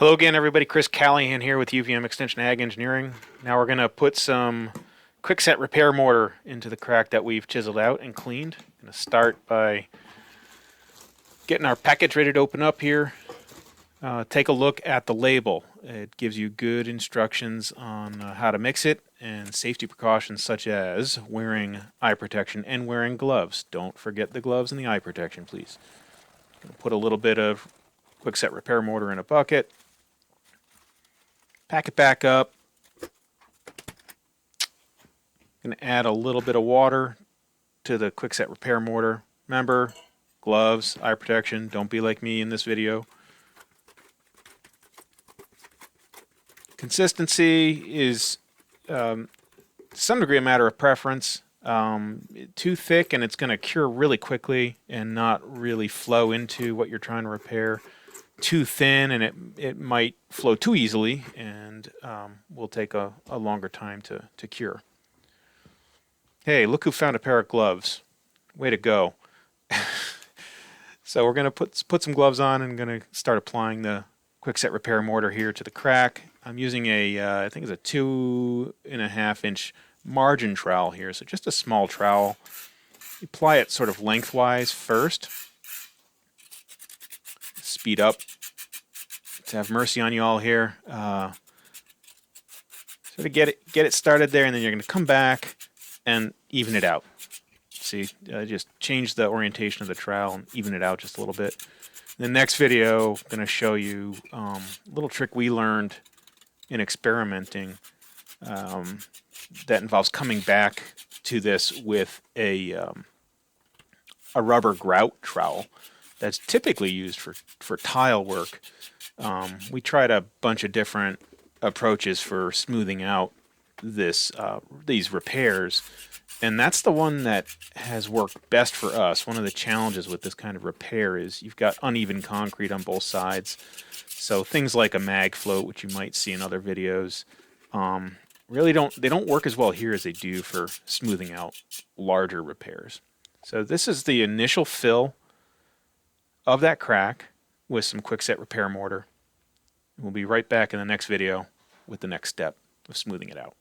Hello again, everybody. Chris Callahan here with UVM Extension Ag Engineering. Now we're going to put some quick-set repair mortar into the crack that we've chiseled out and cleaned. I'm going to start by getting our package ready to open up here. Take a look at the label. It gives you good instructions on how to mix it and safety precautions such as wearing eye protection and wearing gloves. Don't forget the gloves and the eye protection, please. I'm going to put a little bit of quick-set repair mortar in a bucket. Pack it back up. Going to add a little bit of water to the quick-set repair mortar. Remember, gloves, eye protection. Don't be like me in this video. Consistency is to some degree a matter of preference. Too thick and it's going to cure really quickly and not really flow into what you're trying to repair. Too thin and it might flow too easily and will take a longer time to cure. Hey, look who found a pair of gloves. Way to go. So we're going to put some gloves on and going to start applying the quick-set repair mortar here to the crack. I'm using I think it's a 2.5 inch margin trowel here, so just a small trowel. Apply it sort of lengthwise first. Speed up to have mercy on you all here. Sort of get it started there, and then you're going to come back and even it out. See, just change the orientation of the trowel and even it out just a little bit. In the next video, I'm going to show you a little trick we learned in experimenting that involves coming back to this with a rubber grout trowel that's typically used for tile work. We tried a bunch of different approaches for smoothing out these repairs, and that's the one that has worked best for us. One of the challenges with this kind of repair is you've got uneven concrete on both sides, so things like a mag float, which you might see in other videos, really don't work as well here as they do for smoothing out larger repairs. So this is the initial fill of that crack with some quick-set repair mortar. We'll be right back in the next video with the next step of smoothing it out.